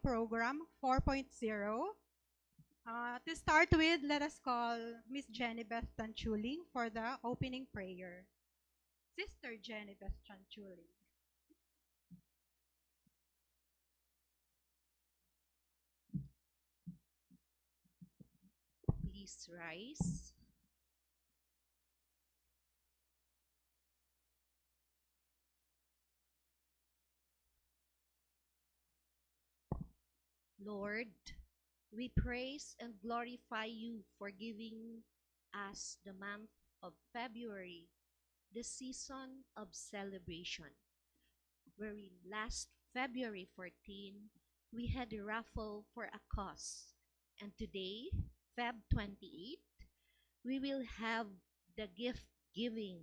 program 4.0. To start with, let us call Miss Jenny Beth Tanchuling for the opening prayer. Sister Jenny Beth Tanchuling. Please rise. Lord, we praise and glorify you for giving us the month of February, the season of celebration, wherein last February 14, we had a raffle for a cause. And today, Feb 28, we will have the gift giving.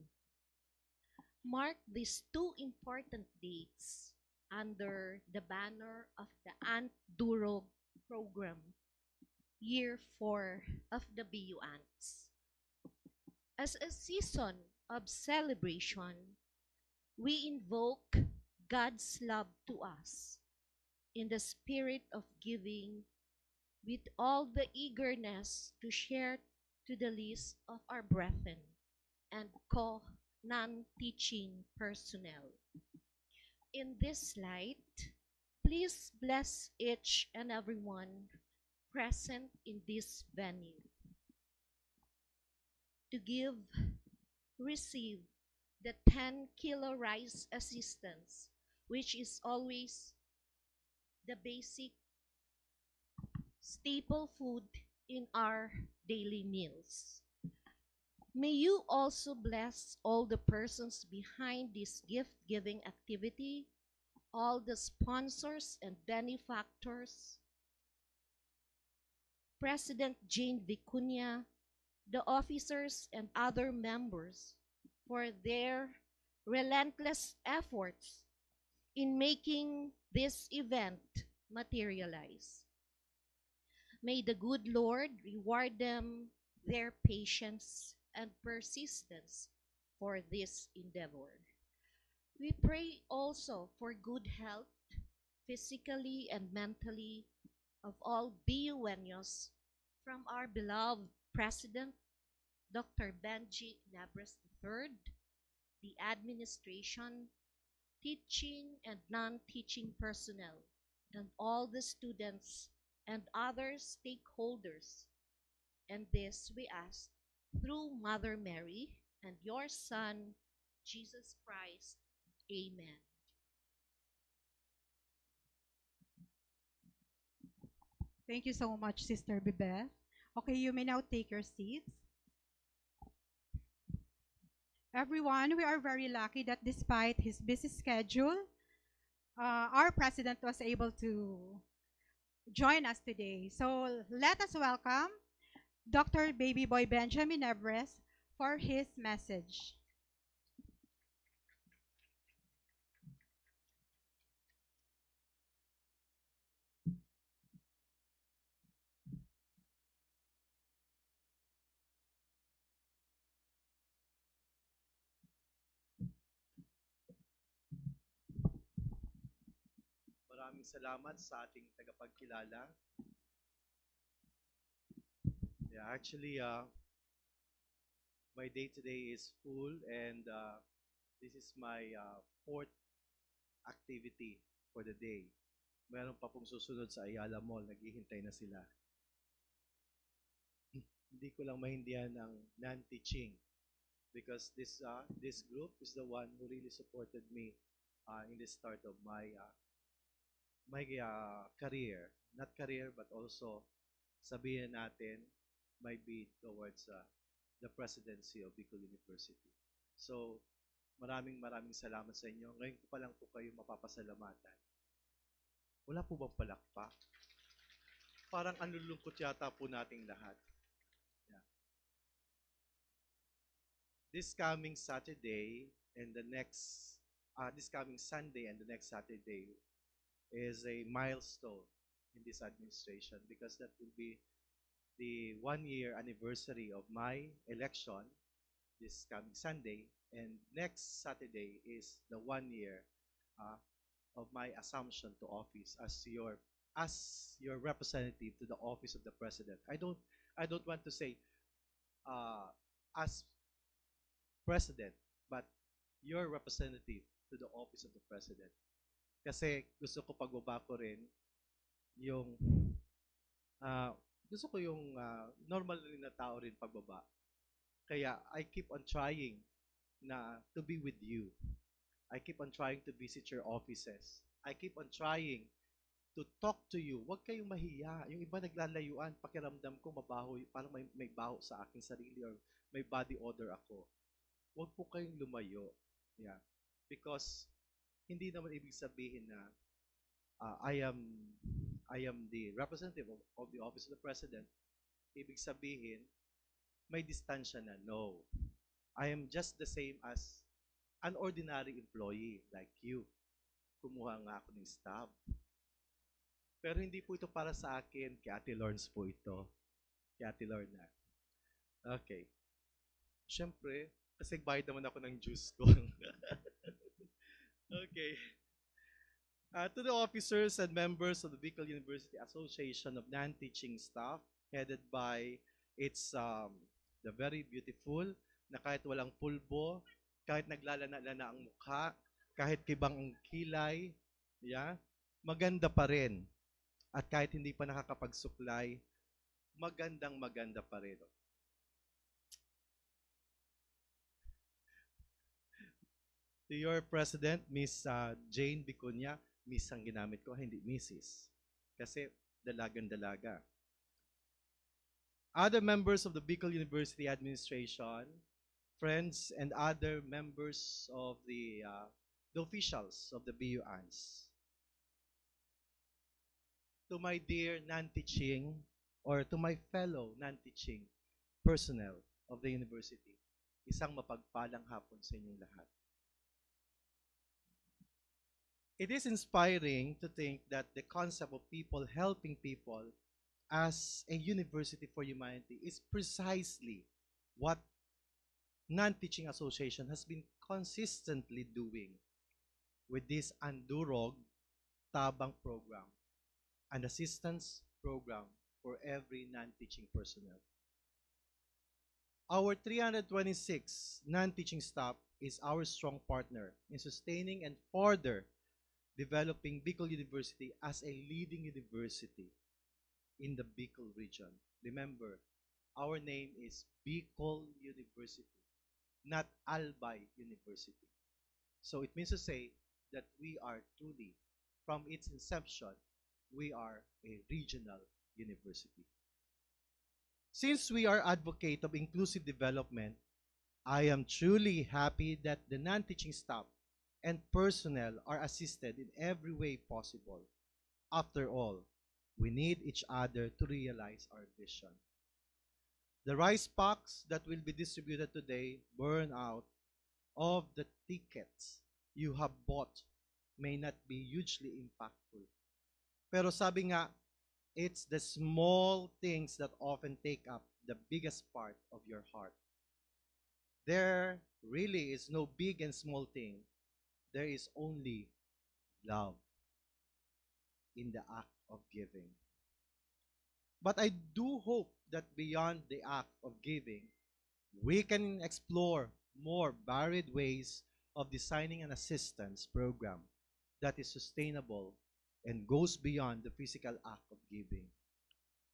Mark these two important dates under the banner of the Ant Durog program, year 4 of the BU Ants. As a season of celebration, we invoke God's love to us in the spirit of giving with all the eagerness to share to the least of our brethren and non-teaching personnel. In this light, please bless each and everyone present in this venue to give, receive the 10-kilo rice assistance, which is always the basic staple food in our daily meals. May you also bless all the persons behind this gift-giving activity, all the sponsors and benefactors, President Jane Vicuña, the officers and other members for their relentless efforts in making this event materialize. May the good Lord reward them their patience and persistence for this endeavor. We pray also for good health, physically and mentally, of all BUenos from our beloved President, Dr. Benji Nebres III, the administration, teaching and non-teaching personnel, and all the students and other stakeholders. And this we ask through Mother Mary and your Son, Jesus Christ. Amen. Thank you so much, Sister Bebeth. Okay, you may now take your seats. Everyone, we are very lucky that despite his busy schedule, our president was able to join us today. So let us welcome Dr. Baby Boy Benjamin Nebres for his message. Maraming salamat sa ating tagapagkilala. Yeah, actually, my day today is full and this is my fourth activity for the day. Meron pa pong susunod sa Ayala Mall, naghihintay na sila. Hindi ko lang maintindihan ang non-teaching because this group is the one who really supported me in the start of my career. Not career, but also sabihin natin my bid towards the presidency of Bicol University. So, maraming salamat sa inyo. Ngayon ko pa lang po kayo mapapasalamatan. Wala po bang palakpak? Parang anulungkot yata po nating lahat. Yeah. This coming Saturday and the next, this coming Sunday and the next Saturday is a milestone in this administration because that will be the 1-year anniversary of my election this coming Sunday, and next Saturday is the 1 year of my assumption to office as your as your representative to the office of the president. I don't want to say uh, as president, but your representative to the office of the president. Kasi gusto ko pagbaba ko rin yung gusto ko yung normal rin na tao rin pagbaba. Kaya I keep on trying na to be with you. I keep on trying to visit your offices. I keep on trying to talk to you. Huwag kayong mahiya. Yung iba naglalayuan, pakiramdam ko mabaho, parang may baho sa aking sarili or may body odor ako. Huwag po kayong lumayo. Yeah. Because hindi naman ibig sabihin na I am the representative of the office of the president. Ibig sabihin, may distansya na. No. I am just the same as an ordinary employee like you. Kumuha nga ako ng stub. Pero hindi po ito para sa akin. Kay Ate Lawrence po ito. Kay Ate Lorna. Okay. Siyempre, kasi bayad naman ako ng juice ko. Okay. To the officers and members of the Bicol University Association of Non-Teaching Staff, headed by its the very beautiful, na kahit walang pulbo, kahit naglalana-lana ang mukha, kahit kibang ang kilay, yeah, maganda pa rin. At kahit hindi pa nakakapagsuklay, maganda pa rin. To your President, Miss Jane Vicuña, Miss ang ginamit ko, hindi Mrs. Kasi dalagang-dalaga. Other members of the Bicol University Administration, friends, and other members of the officials of the BUANs. To my dear non-teaching or to my fellow non-teaching personnel of the university, isang mapagpalang hapon sa inyong lahat. It is inspiring to think that the concept of people helping people as a university for humanity is precisely what Non-Teaching Association has been consistently doing with this Andurog Tabang program, an assistance program for every non-teaching personnel. Our 326 non-teaching staff is our strong partner in sustaining and further developing Bicol University as a leading university in the Bicol region. Remember, our name is Bicol University, not Albay University. So it means to say that we are truly, from its inception, we are a regional university. Since we are advocate of inclusive development, I am truly happy that the non-teaching staff and personnel are assisted in every way possible. After all, we need each other to realize our vision. The rice packs that will be distributed today burn out of the tickets you have bought may not be hugely impactful. Pero sabi nga, it's the small things that often take up the biggest part of your heart. There really is no big and small thing. There is only love in the act of giving. But I do hope that beyond the act of giving, we can explore more varied ways of designing an assistance program that is sustainable and goes beyond the physical act of giving.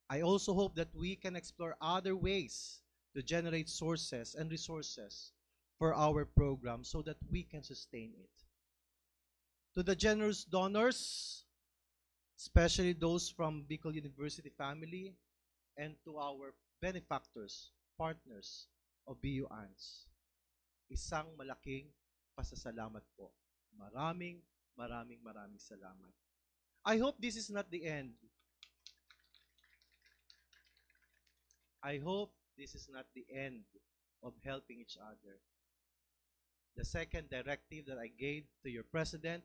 I also hope that we can explore other ways to generate sources and resources for our program so that we can sustain it. To the generous donors, especially those from Bicol University family, and to our benefactors, partners of BUANs, isang malaking pasasalamat po. Maraming salamat. I hope this is not the end. I hope this is not the end of helping each other. The second directive that I gave to your president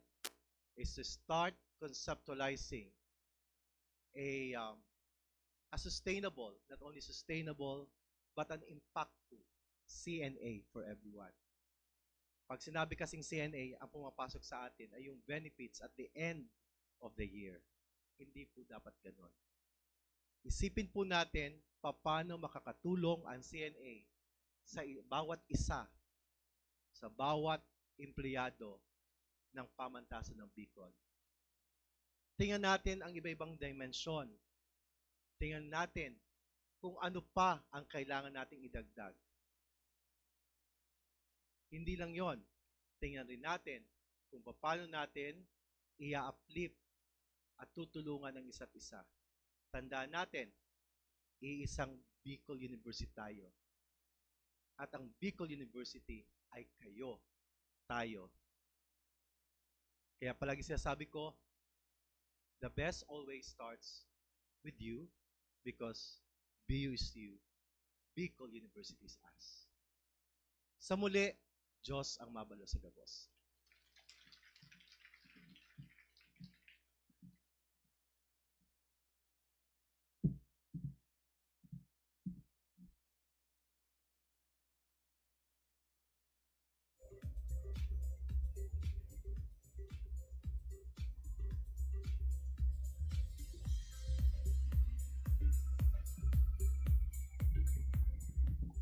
is to start conceptualizing a sustainable, not only sustainable, but an impactful CNA for everyone. Pag sinabi kasing CNA, ang pumapasok sa atin ay yung benefits at the end of the year. Hindi po dapat ganon. Isipin po natin paano makakatulong ang CNA sa bawat isa, sa bawat empleyado ng pamantasan ng Bicol. Tingnan natin ang iba-ibang dimensyon. Tingnan natin kung ano pa ang kailangan nating idagdag. Hindi lang yon. Tingnan rin natin kung paano natin i-uplift at tutulungan ng isa't isa. Tandaan natin, iisang Bicol University tayo. At ang Bicol University ay kayo, tayo. Kaya palagi sinasabi ko, the best always starts with you because BU is you, Bicol University is us. Sa muli, Diyos ang mabalo sa gabos.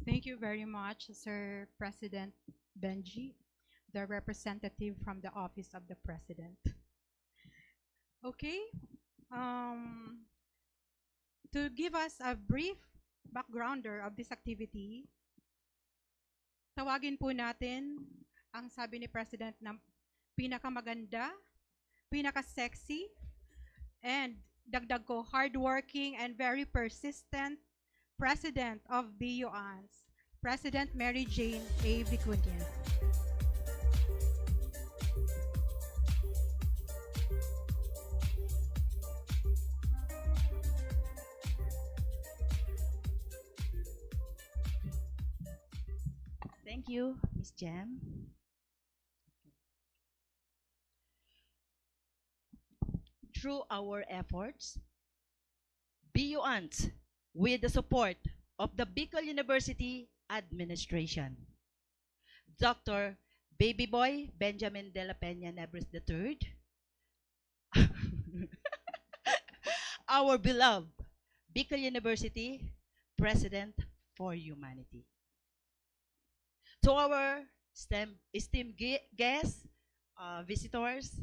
Thank you very much, Sir President Benji, the representative from the Office of the President. Okay, to give us a brief backgrounder of this activity, tawagin po natin ang sabi ni President na pinakamaganda, pinaka-sexy, and dagdag ko, hardworking and very persistent President of BUANS, President Mary Jane A. Vicuña. Thank you, Ms. Jam. Through our efforts, BUANS, with the support of the Bicol University Administration, Dr. Baby Boy Benjamin de la Peña Nebres III, our beloved Bicol University President for Humanity. To our esteemed guests, visitors,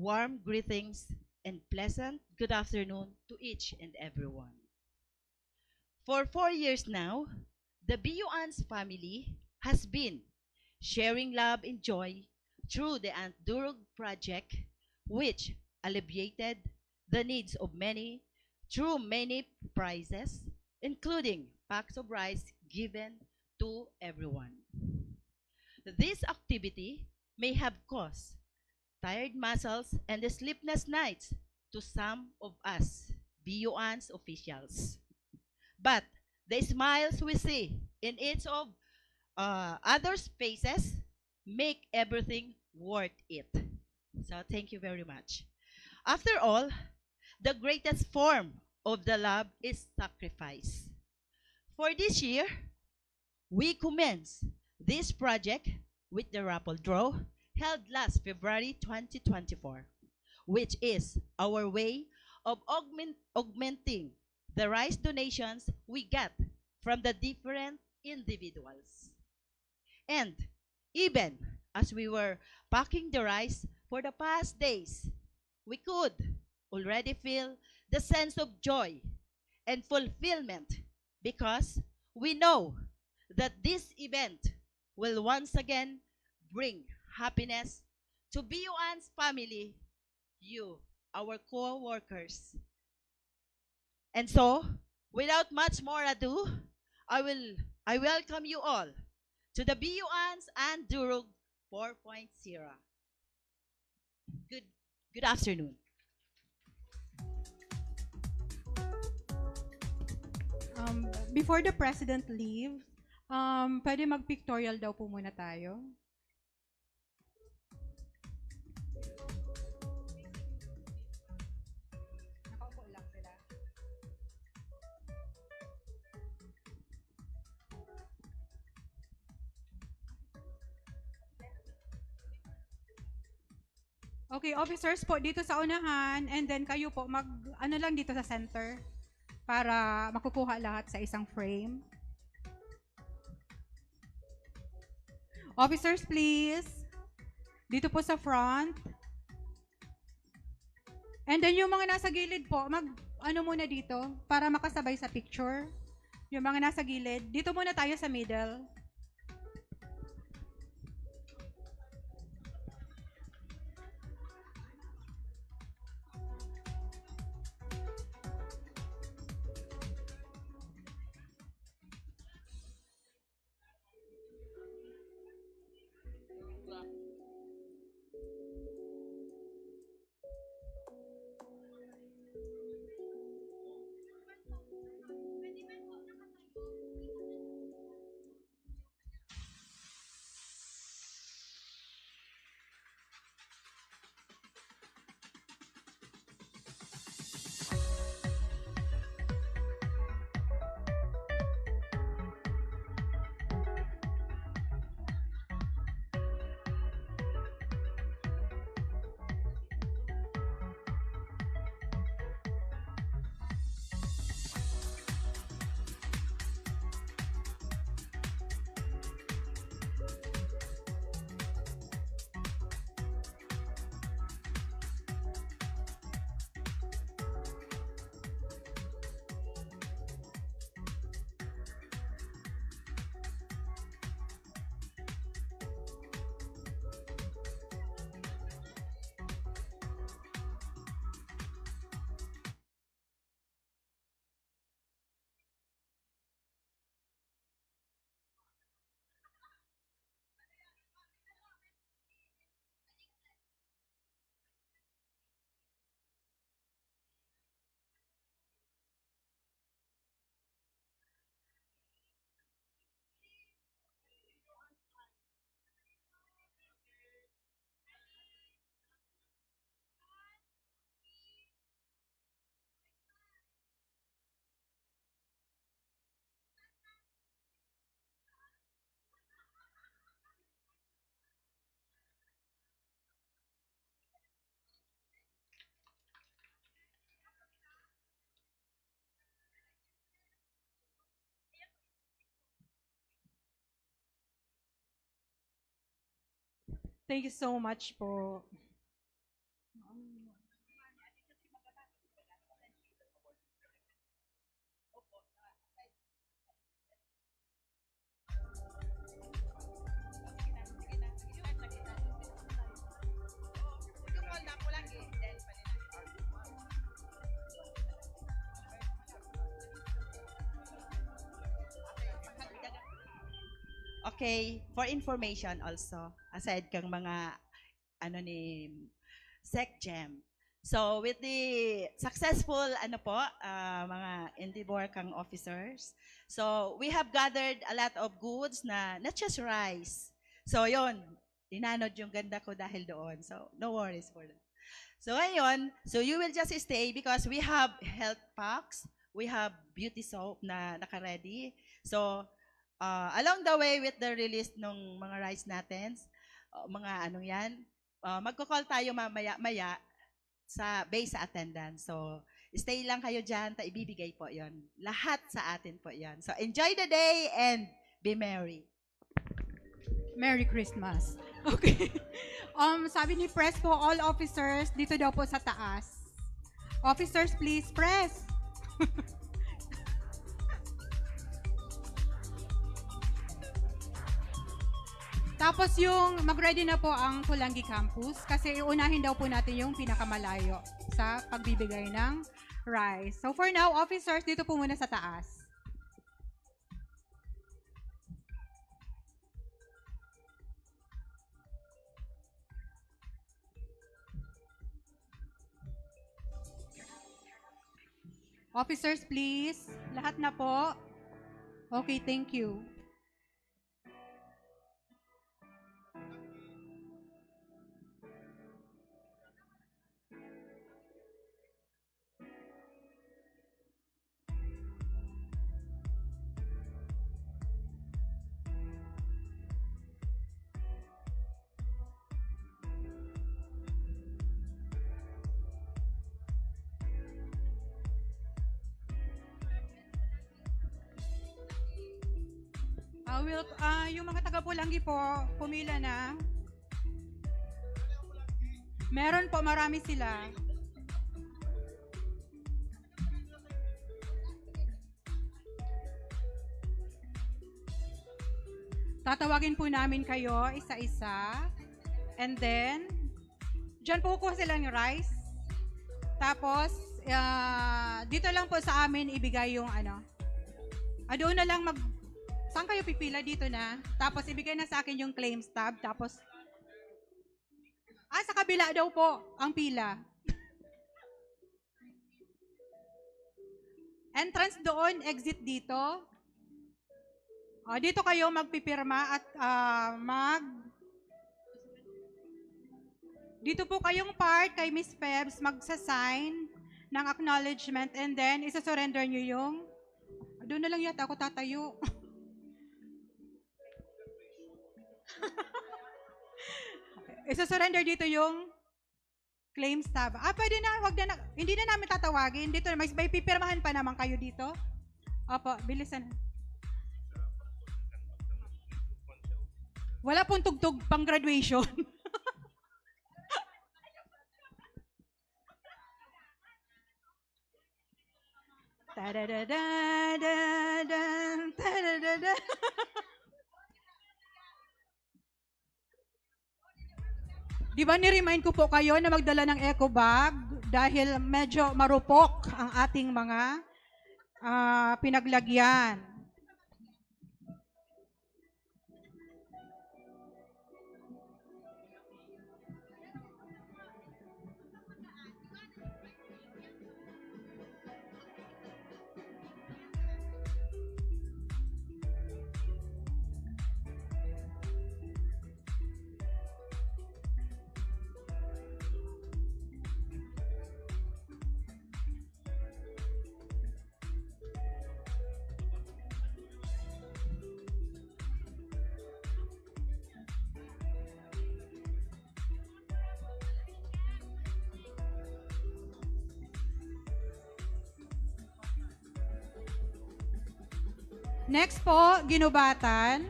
warm greetings and pleasant good afternoon to each and everyone. For 4 years now, the BUANS family has been sharing love and joy through the Aunt Durug project, which alleviated the needs of many through many prizes, including packs of rice given to everyone. This activity may have caused tired muscles and sleepless nights to some of us BUANS officials. But the smiles we see in each of others' faces make everything worth it. So thank you very much. After all, the greatest form of the love is sacrifice. For this year, we commence this project with the raffle draw held last February 2024, which is our way of augmenting the rice donations we get from the different individuals. And even as we were packing the rice for the past days, we could already feel the sense of joy and fulfillment because we know that this event will once again bring happiness to BUAN's family, you, our co-workers. And so, without much more ado, I welcome you all to the BUAN's and Durug 4.0. Good afternoon. Before the President leaves, pwede mag-pictorial daw po muna tayo. Nakaupo lang sila. Okay, officers po dito sa unahan and then kayo po ano lang dito sa center para makukuha lahat sa isang frame. Officers, please. Dito po sa front. And then yung mga nasa gilid po, ano muna dito para makasabay sa picture. Yung mga nasa gilid, dito muna tayo sa middle. Thank you so much po. Okay, for information also, aside kang mga ano ni SecGem. So with the successful mga endeavor kang officers, so we have gathered a lot of goods na not just rice. So yon, dinanod yung ganda ko dahil doon. So no worries for that. So ayun, so you will just stay because we have health packs, we have beauty soap na naka-ready. So along the way with the release ng mga rice natin, mga anong yan, magko-call tayo mamaya-maya sa base sa attendance. So, stay lang kayo dyan, ibibigay po yon. Lahat sa atin po yon. So, enjoy the day and be merry. Merry Christmas. Okay. Sabi ni Press po, all officers, dito daw po sa taas. Officers, please, Press. Tapos yung mag-ready na po ang Pulangi Campus kasi iunahin daw po natin yung pinakamalayo sa pagbibigay ng rice. So for now, officers, dito po muna sa taas. Officers, please. Lahat na po. Okay, thank you. Yung mga taga Pulangi po, pumila na. Meron po, marami sila. Tatawagin po namin kayo isa-isa. And then, dyan po kuha sila ng rice. Tapos, dito lang po sa amin ibigay yung ano. Doon na lang saan kayo pipila? Dito na. Tapos, ibigay na sa akin yung claim stub. Tapos, sa kabila daw po ang pila. Entrance doon, exit dito. Dito kayo magpipirma at dito po kayong part kay Miss Febs magsasign ng acknowledgement and then isa-surrender nyo yung doon na lang yata ako tatayo. Isa-surrender dito yung claim stub. Pwede na, wag na, hindi na namin tatawagin. Dito, may pipirmahan pa naman kayo dito. Opo, bilisan. Wala pong tugtog pang graduation. Di ba ni-remind ko po kayo na magdala ng eco bag dahil medyo marupok ang ating mga pinaglagyan. Next po, ginubatan.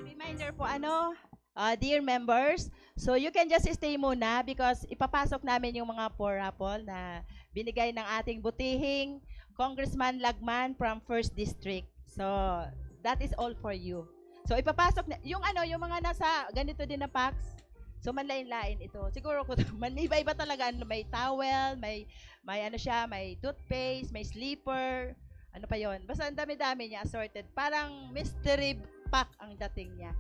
Reminder po dear members, so you can just stay muna because ipapasok namin yung mga raffle na binigay ng ating butihing Congressman Lagman from 1st District. So, that is all for you. So, ipapasok na, yung mga nasa ganito din na packs, so manlain-lain ito. Siguro ko, iba-iba talaga, may towel, may may toothpaste, may sleeper, ano pa yon. Basta ang dami-dami niya, assorted. Parang mystery pack ang dating niya.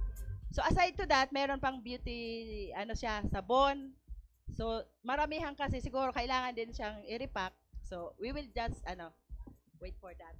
So, aside to that, meron pang beauty, sabon. So, maramihan kasi, siguro kailangan din siyang i-repack. So, we will just, wait for that.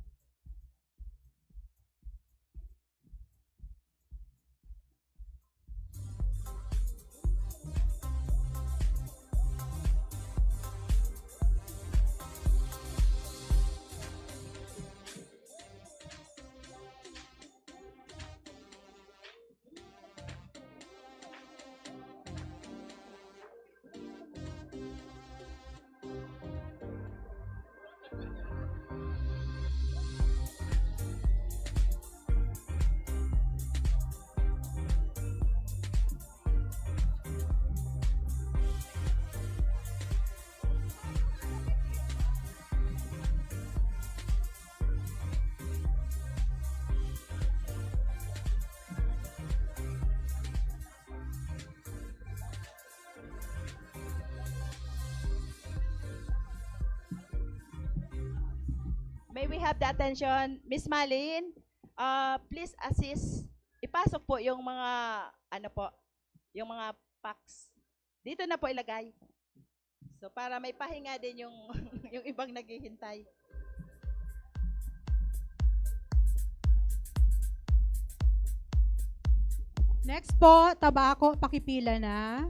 May we have the attention, Miss Malin, please assist, ipasok po yung mga, yung mga packs. Dito na po ilagay. So, para may pahinga din yung, yung ibang naghihintay. Next po, tabako, pakipila na.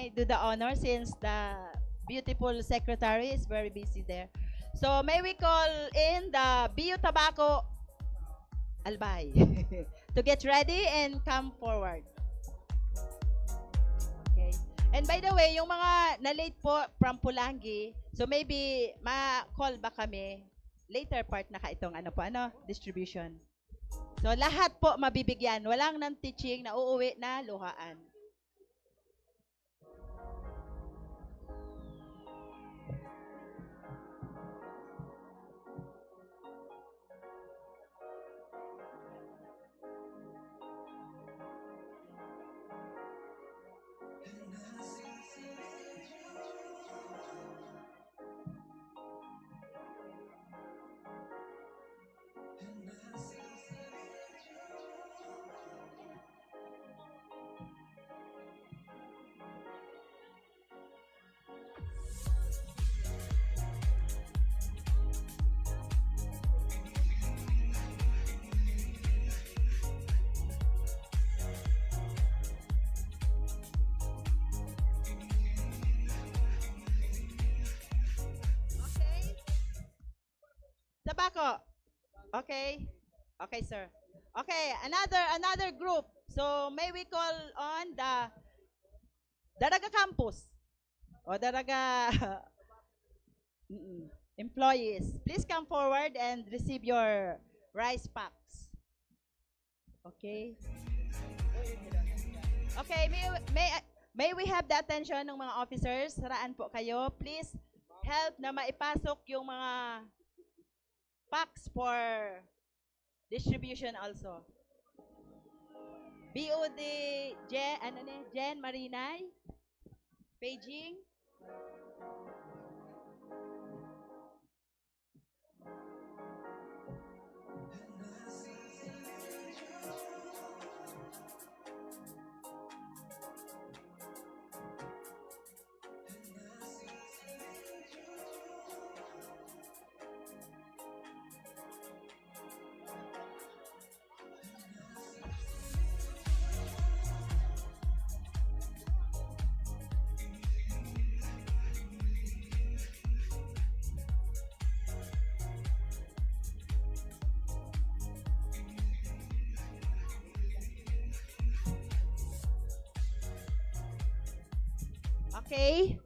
may do the honor since the beautiful secretary is very busy there. So may we call in the BU Tobacco Albay to get ready and come forward. Okay. And by the way, yung mga na-late po from Pulangi, so maybe ma-call ba kami later part na itong distribution. So lahat po mabibigyan, walang nang teaching na uuwi na luhaan. Tobacco. Okay. Okay, sir. Okay, another group. So may we call on the Daraga campus or Daraga employees. Please come forward and receive your rice packs. Okay. Okay, may we have the attention ng mga officers? Saraan po kayo. Please help na maipasok yung mga packs for distribution also. BOD Jen Marinay, Beijing. Okay.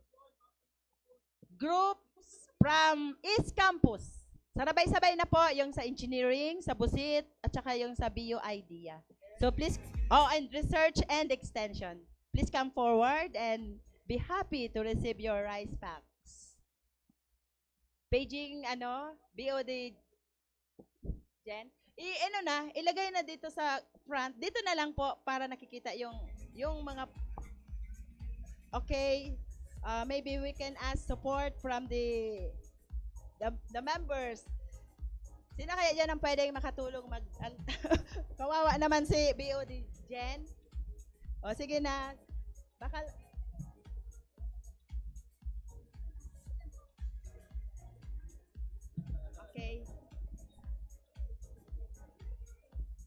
Groups from East Campus. Sabay-sabay na po yung sa engineering, sa Busit, at saka yung sa BU Idea. So please, and research and extension. Please come forward and be happy to receive your rice packs. Beijing, BOD Jen. Ilagay na dito sa front. Dito na lang po para nakikita yung mga. Okay, maybe we can ask support from the members. Sino kaya dyan ang pwedeng makatulong kawawa naman si BOD Jen. O sige na. Baka okay.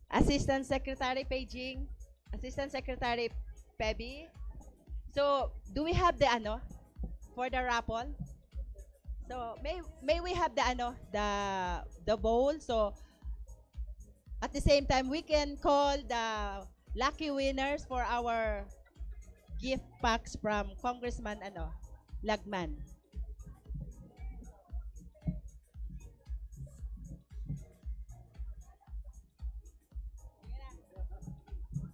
Assistant Secretary Beijing, Assistant Secretary Pebi. So, do we have the for the raffle? So, may we have the bowl? So, at the same time, we can call the lucky winners for our gift packs from Congressman Lagman.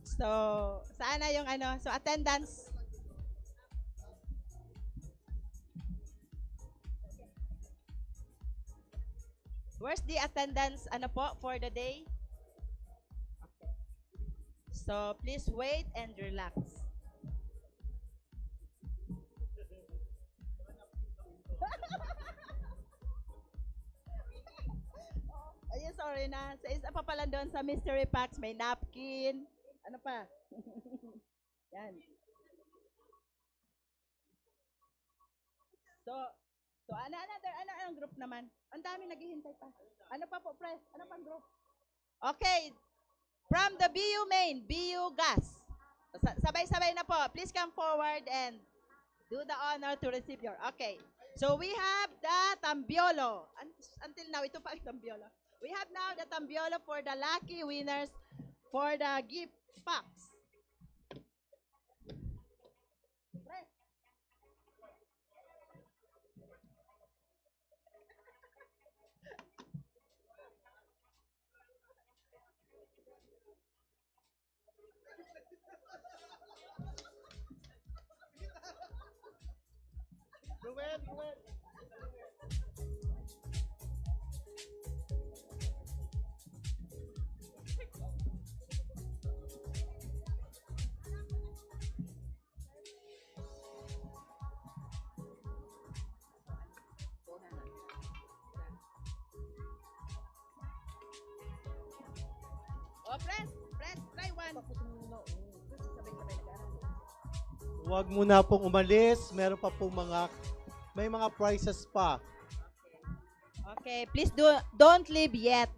So, saan na yung so attendance. Where's the attendance for the day? Okay. So please wait and relax. Ayun, sorry na. Sa isa pa pala doon sa mystery packs, may napkin. Ano pa? Yan. So, anong group naman? Ang dami naghihintay pa. Ano pa po, press? Ano pang group? Okay. From the BU main, BU gas. Sabay-sabay na po. Please come forward and Do the honor to receive your. Okay. So we have the tambiolo. Until now, ito pa yung tambiolo. We have now the tambiolo for the lucky winners for the gift packs. Ruel, Ruel. Oh, press, try one. Huwag muna pong umalis. Meron pa pong may mga prizes pa. Okay, please don't leave yet.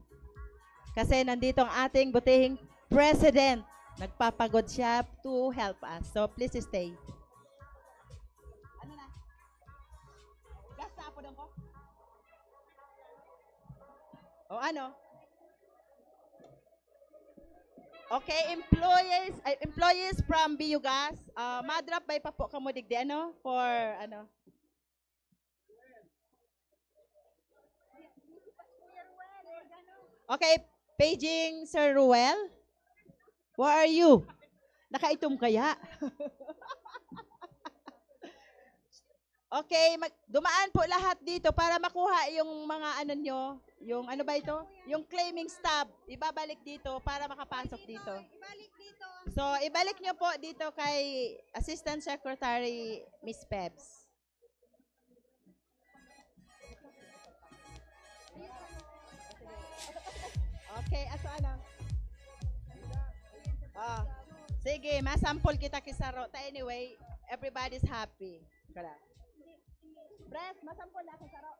Kasi nandito ang ating butihing president. Nagpapagod siya to help us. So please stay. Ano na? Gas na ako ko? O ano? Okay, employees from Biogas. Madrop by pa po kamo digdi ano for ano? Okay, paging Sir Ruel. Where are you? Nakaitom kaya? Okay, dumaan po lahat dito para makuha yung mga ano nyo, yung ano ba ito? Yung claiming stub, ibabalik dito para makapasok dito. Ibalik dito. So, ibalik nyo po dito kay Assistant Secretary Miss Pebs. Okay, aso ano? Sige, masample kita kisaro. Anyway, everybody's happy. Kala. Press, masample na kisaro.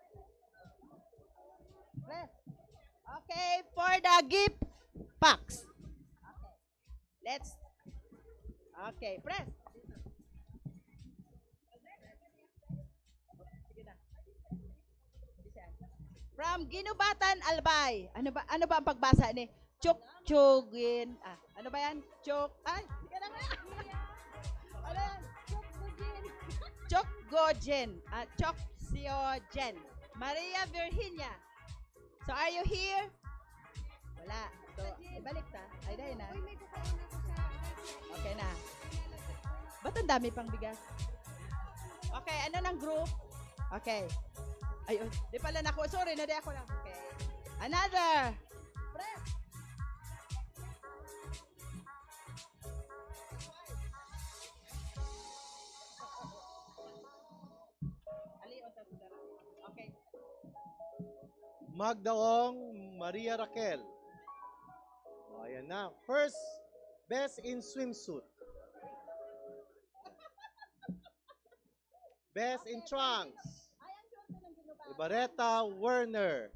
Press. Okay, for the gift packs. Okay. Let's. Okay, press. Sige na. From Ginubatan Albay. Ano ba ang pagbasa ni? Chukchugin. Ano ba yan? Sige na nga. Ano yan? Chokgojen. Choksiogen. Maria Virginia. So, are you here? Wala. So, ibalik ta. Ay, dahil na. Okay na. Ba't ang dami pang bigas? Okay, ano ng group? Okay. Ayun, di pala na ako. Sorry, na di ako lang. Okay. Another. Press. Okay. Magdaong Maria Raquel. O, ayan na. First, best in swimsuit. Best in trunks. Ibareta Werner.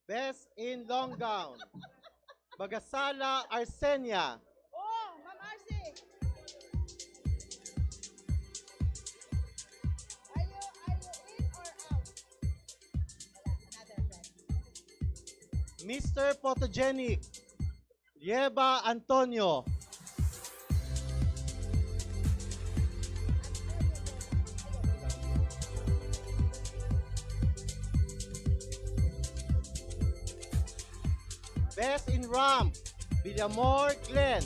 Best in long gown. Bagasala Arsenia. Oh, Ma'am Arce. Are you in or out? Wala, another friend. Mr. Photogenic. Lieba Antonio. Best in ramp, Villamor Glenn.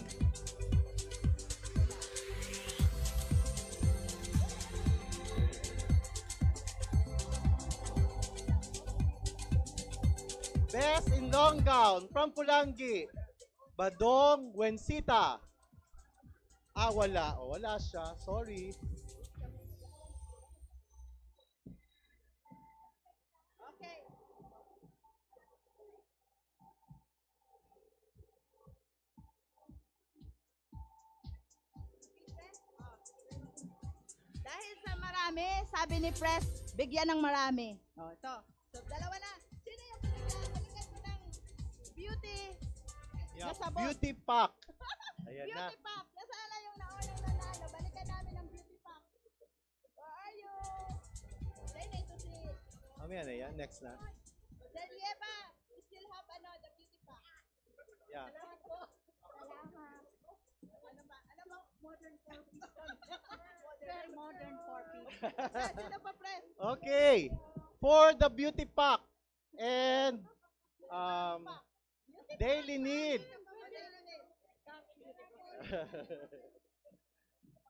Best in long gown from Pulangi, Badong Wensita. Wala. Wala siya. Sorry. Okay. Dahil sa marami, sabi ni Press, bigyan ng marami. Oh, ito. So, dalawa na. Sino yung balikan mo ng beauty Yeah, Nasabot. beauty pack. Ayan na. Beauty pack. Nasaan na yung naunang nanalo? Balikan namin ang beauty pack. Where are you? Then ito si Mamaya na yan. Next na. Delieva. We still have the beauty pack. Yeah. Salamat po. Salamat. Ano ba? Modern 4-piece. Very modern 4-piece. Sino pa, friend? Okay. For the beauty pack and daily need.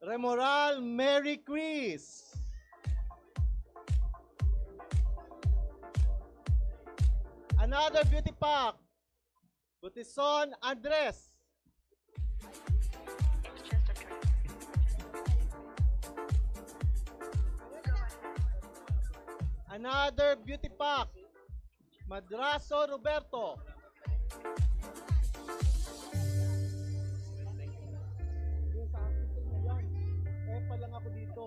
Remoral Mary Chris. Another beauty pack. Butison Andres. Another beauty pack. Madraso Roberto. Yung sa akin sa inyo yan. Pa lang ako dito.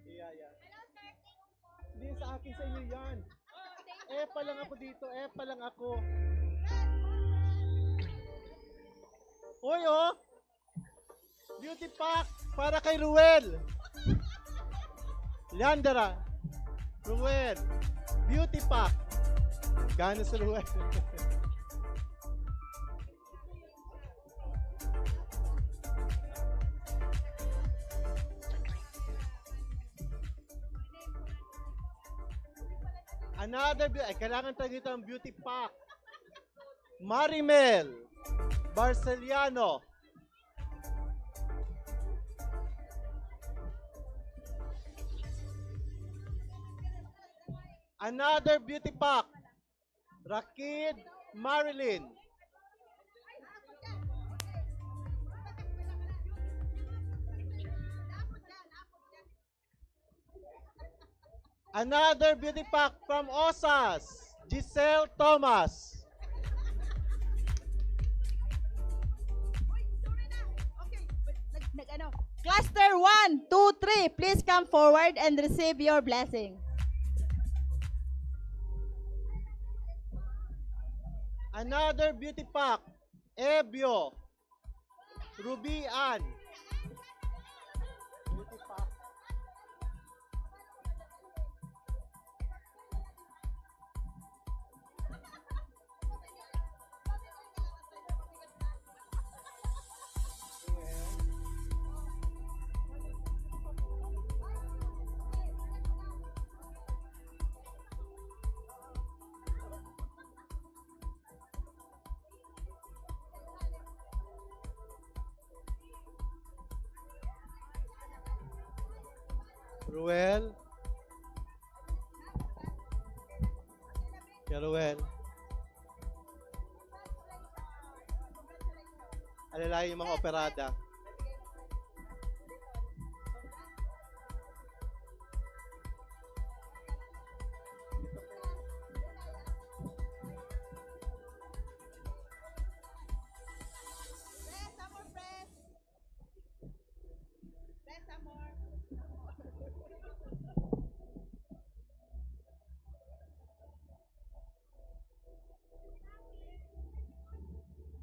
Yeah. Hindi sa akin sa inyo yan. Pa lang ako dito. Pa lang ako. Uy, oh! Beauty pack para kay Ruel. Leandra. Ruel. Beauty pack. Gano sa Ruel? Kailangan tayo dito ang beauty pack. Marimel Barceliano. Another beauty pack. Rakid Marilyn. Another beauty pack from Osas. Giselle Thomas. Cluster 1, 2, 3. Please come forward and receive your blessing. Another beauty pack. Ebio. Ruby Ann. Beauty pack. Ruel. Kaya Ruel. Alalayan yung mga operada.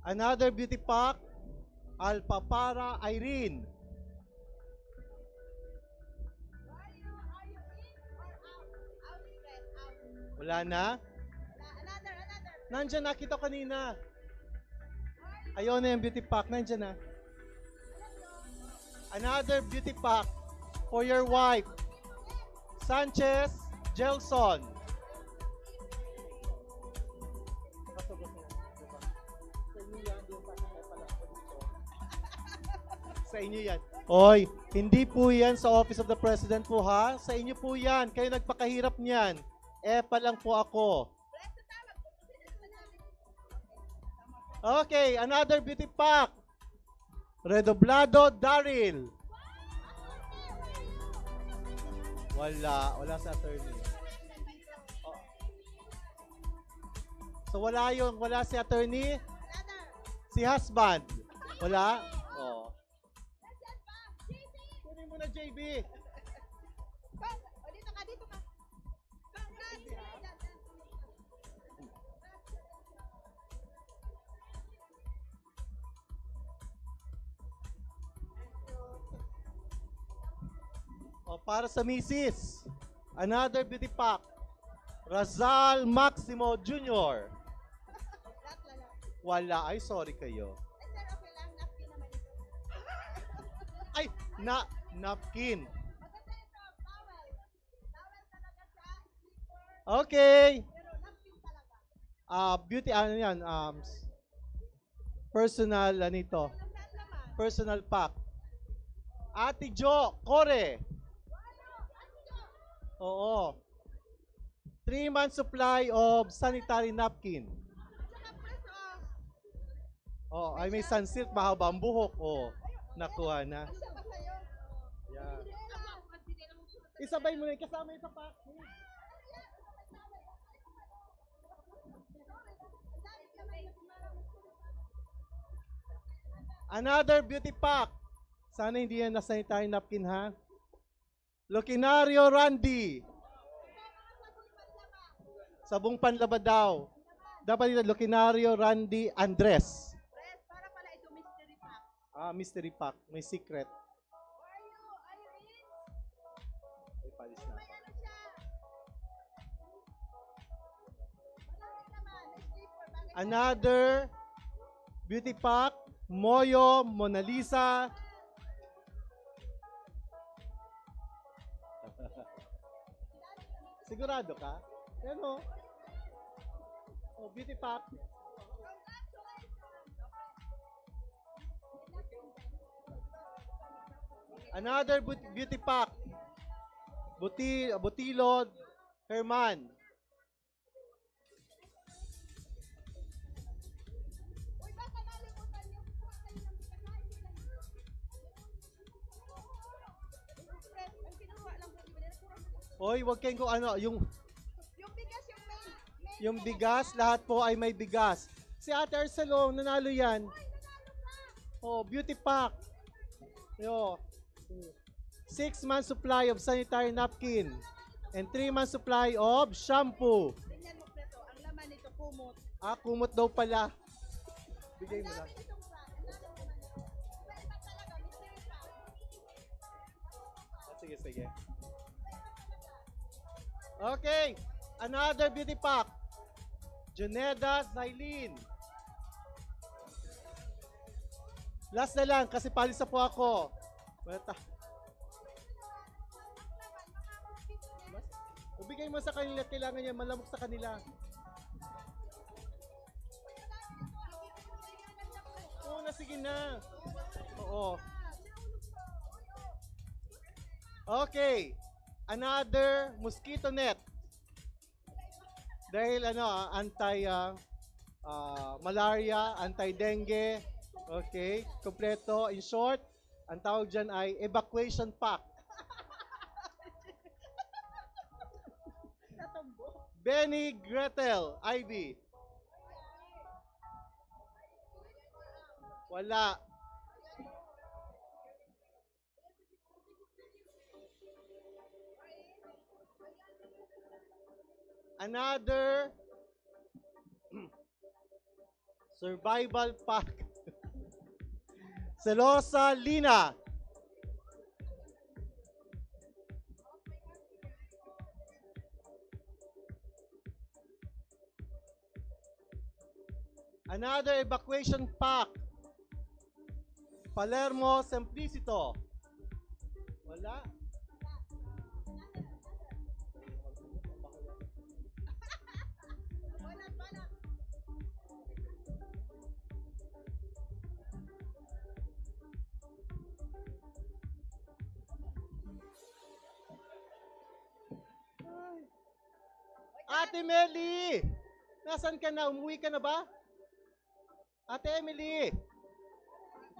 Another beauty pack, Alpapara Irene. Wala na? Nandyan, nakita ko kanina. Ayaw na yung beauty pack, nandyan na. Another beauty pack for your wife, Sanchez Gelson. Sa inyo yan. Oy, hindi po yan sa Office of the President po ha. Sa inyo po yan. Kayo nagpakahirap niyan. Pa lang po ako. Okay, another beauty pack. Redoblado Daryl. Wala sa attorney. Oh. So wala si attorney. Si husband. Wala? Oh. Kunin mo na JB. Dito ka. O, para sa misis, another beauty pack. Razal Maximo Jr. Lahat na lang. Wala. Ay, sorry kayo. Ay, sir, okay lang. Napkin naman ito. Ay, napkin. Maganda ito. Towel. Towel talaga siya. Slipper. Okay. Pero napkin talaga. Beauty, ano yan? Personal, ano ito? Walang saan naman. Personal pack. Ate Jo, Kore. Oo. 3 months supply of sanitary napkin. Tsaka preso. Oh, ay may sunsilk, mahaba ang buhok. Oh, nakuha na. Siya ba sa'yo? Yan. Isabay mo na yung kasama yung pack. Another beauty pack. Sana hindi yan na sanitary napkin, ha? Lucinario Randy. Sabong panlaba daw. Dapat dito, Lucinario Randy Andres. Pres, para pala ito mystery pack. Mystery pack. May secret. Are you in? Ay, palis na. May ano siya. Malaki naman. May slipper. Bakit? Another beauty pack. Moyo, Mona Lisa. Sigurado ka? Ano? Oh, beauty pack. Another beauty pack. Butilod, Herman. Uy, baka nalimutan niyo. Kuha kayo ng pagkain nila. Pres, ang kinuha lang po. Oy, wag kayong kung ano, Yung bigas, yung main. yung bigas, lahat po ay may bigas. Si Ate Arcelon, nanalo yan. Oh, beauty pack. Yo. 6 months supply of sanitary napkin and 3 months supply of shampoo. Tingnan mo, preso. Ang laman nito, kumot. Kumot daw pala. Bigay mo na. Dami nitong brand. Ang dami naman ito. Pero iba talaga, mystery pack. Sige, sige. Okay, another beauty pack. Juneda Zailin. Last na lang kasi palis na po ako. Ubigay mo sa kanila, kailangan niya malamok sa kanila. Oo na, sige na. Oo. Okay. Another mosquito net. Dahil malaria, anti-dengue. Okay, kompleto. In short, ang tawag dyan ay evacuation pack. Benny Gretel, Ivy. Wala. Another survival pack. Celosa Lina. Another evacuation pack. Palermo Simplicito. Wala. Ate Meli! Nasaan ka na? Umuwi ka na ba? Ate Emily!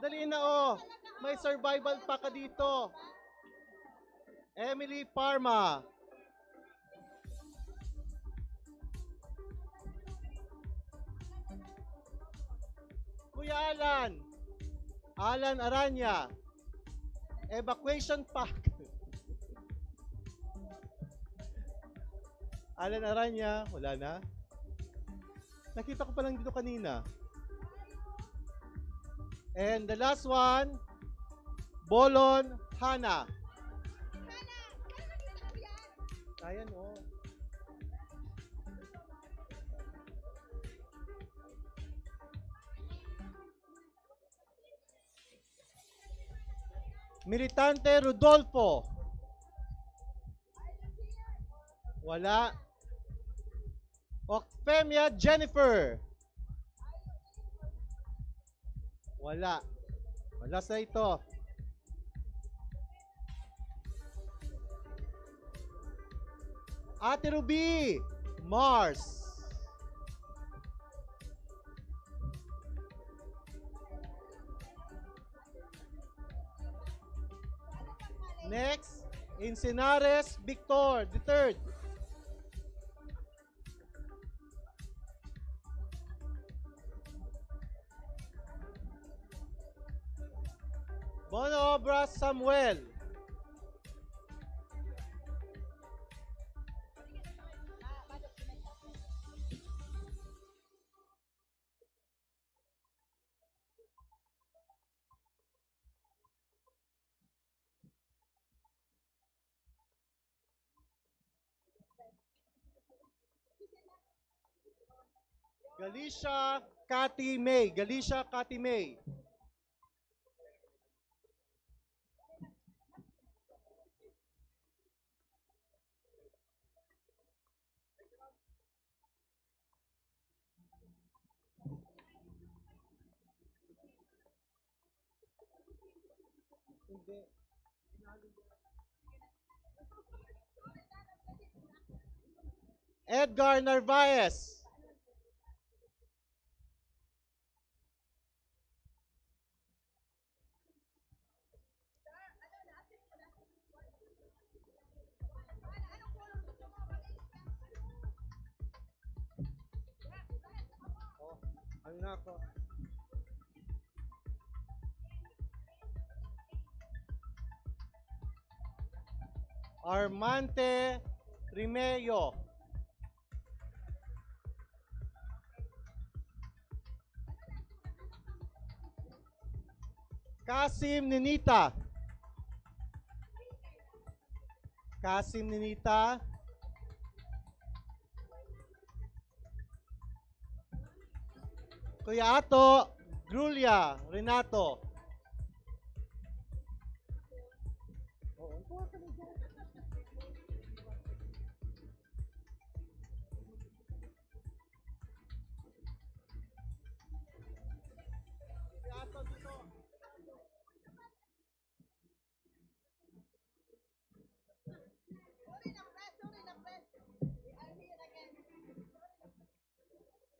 Dali na oh! May survival pa ka dito. Emily Parma. Kuya Alan. Alan Aranya. Evacuation pack. Alan Aranya, wala na. Nakita ko pa lang dito kanina. And the last one, Bolon Hana. Hana! Ayan, oh. Militante Rodolfo. Wala. Ocfemia Jennifer. Wala. Wala sa ito. Ate Ruby. Mars. Next, Encinares Victor, the third. Bono Obras Samuel. Galicia Cathy May. Galicia Cathy May. Hindi. Edgar Narvaez. Oh, ano na ako? Armante Rimeyo. Kasim Ninita. Kasim Ninita. Kuya Ato Grulia Renato.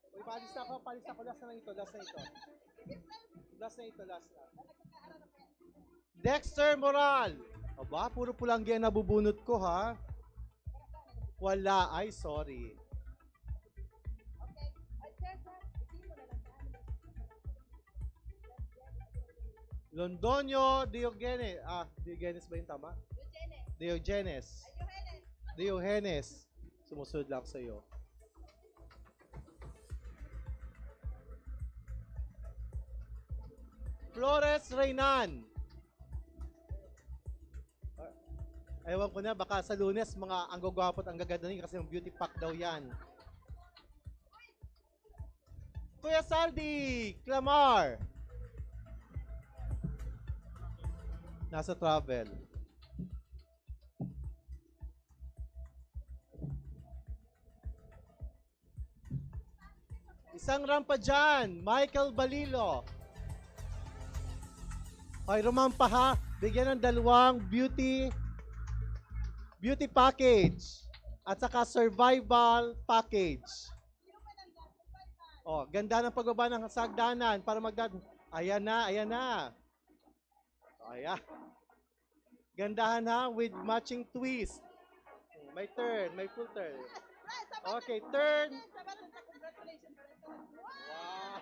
Uy, palis na ako, last na lang ito, last na ito. Last na ito, last na. Dexter Moral. Aba, puro pulanggi ang nabubunot ko, ha? Wala, ay sorry. Londonio Diogenes. Diogenes ba yung tama? Diogenes. Diogenes. Sumusunod lang sa iyo. Flores Reynan. Ewan ko na, baka sa Lunes, mga ang gagwapo at ang gaganda niyo kasi yung beauty pack daw yan. Kuya Saldi Clamar. Nasa travel. Isang rampa dyan, Michael Balilo. Hoy, rumampa ha. Bigyan ng dalawang beauty package at saka survival package. Oh, ganda ng pagbaba ng sagdanan para Ayan na, ayan na. Ayan. Gandahan ha with matching twist. May turn, may full turn. Okay, turn. Wow.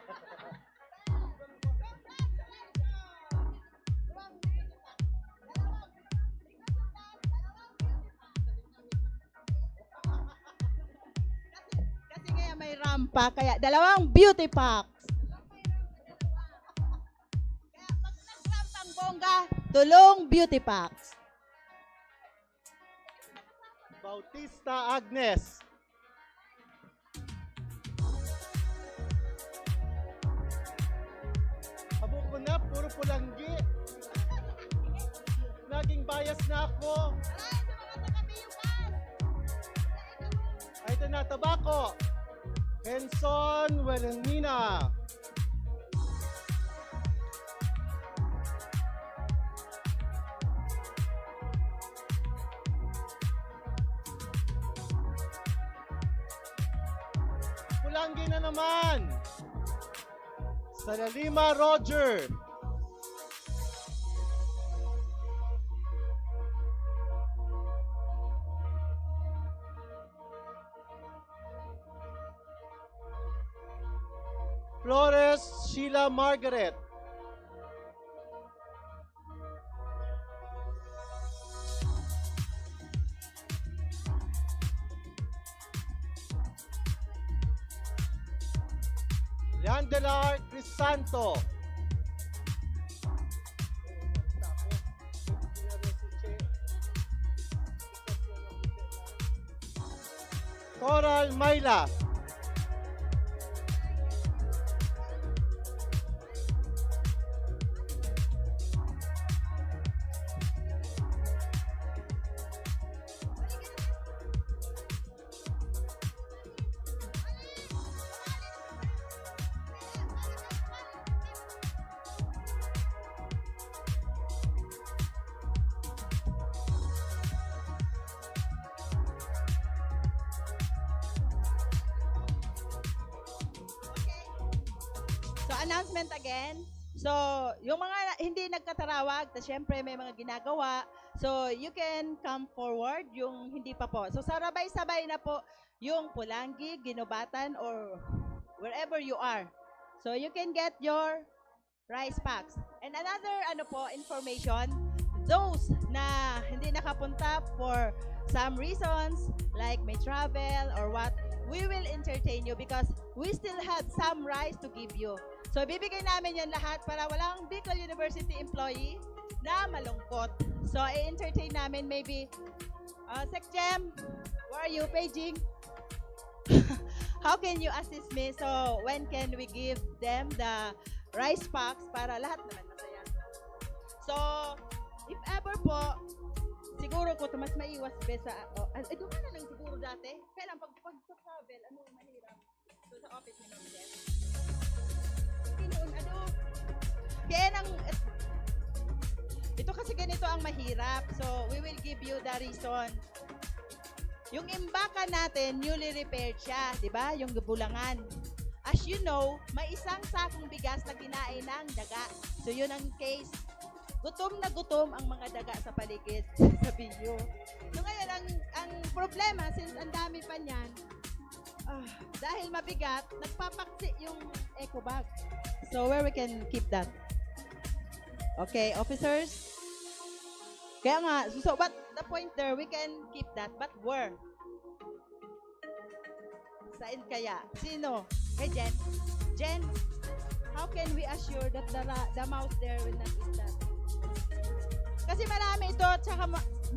Kasi kaya may rampa, kaya dalawang beauty packs. Kaya pag nagrampang bongga, tulong beauty packs. Bautista Agnes. Abo ko na, puro pulanggi. Naging bias na ako. Ay, ito na, tabako. Henson Wilhelmina. Pulanggi na naman. Salalima Roger. Flores Sheila Margaret. Yandelar Crisanto. Coral Mayla. So, announcement again. So, yung mga hindi nagkatarawag, ta syempre may mga ginagawa. So, you can come forward yung hindi pa po. So, sabay-sabay na po yung Pulangi, Ginubatan, or wherever you are. So, you can get your rice packs. And another information, those na hindi nakapunta for some reasons, like may travel or what, we will entertain you because we still have some rice to give you. So, bibigay namin yan lahat para walang Bicol University employee na malungkot. So, i-entertain namin maybe, Sec Gem, where are you, paging? How can you assist me? So, when can we give them the rice packs para lahat naman masaya? So, if ever po, siguro ko mas maiwas sa, doon ka na lang siguro dati. Kaya lang, pag travel, mahirap. So, sa office ni Ma'am Jem. Kaya nang, ito kasi ganito ang mahirap. So, we will give you the reason. Yung imbaka natin, newly repaired siya, di ba? Yung bulangan. As you know, may isang sakong bigas na kinain ng daga. So, yun ang case. Gutom na gutom ang mga daga sa paligid sa video. So, ngayon, ang problema, since ang dami pa niyan, dahil mabigat, nagpapaksi yung eco bag. So, where we can keep that? Okay, officers? Kaya nga, so but the point there, we can keep that, but where? Saan kaya? Sino? Kay Jen? Jen, how can we assure that the mouse there will not eat that? Kasi marami ito, tsaka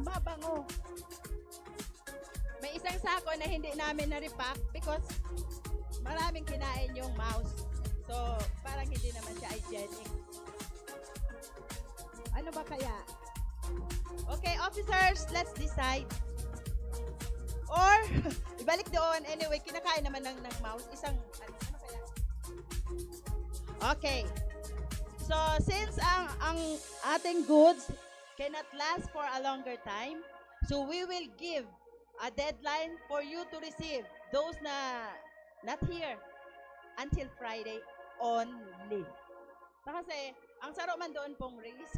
mabango. May isang sako na hindi namin na-repack because maraming kinain yung mouse. So, parang hindi naman siya hygienic. Ano ba kaya? Okay, officers, let's decide. Or, ibalik doon. Anyway, kinakain naman ng mouse. Isang, ano kaya? Okay. So, since ang ating goods cannot last for a longer time, so we will give a deadline for you to receive those na not here until Friday only. Kasi, ang saro man doon pong risk,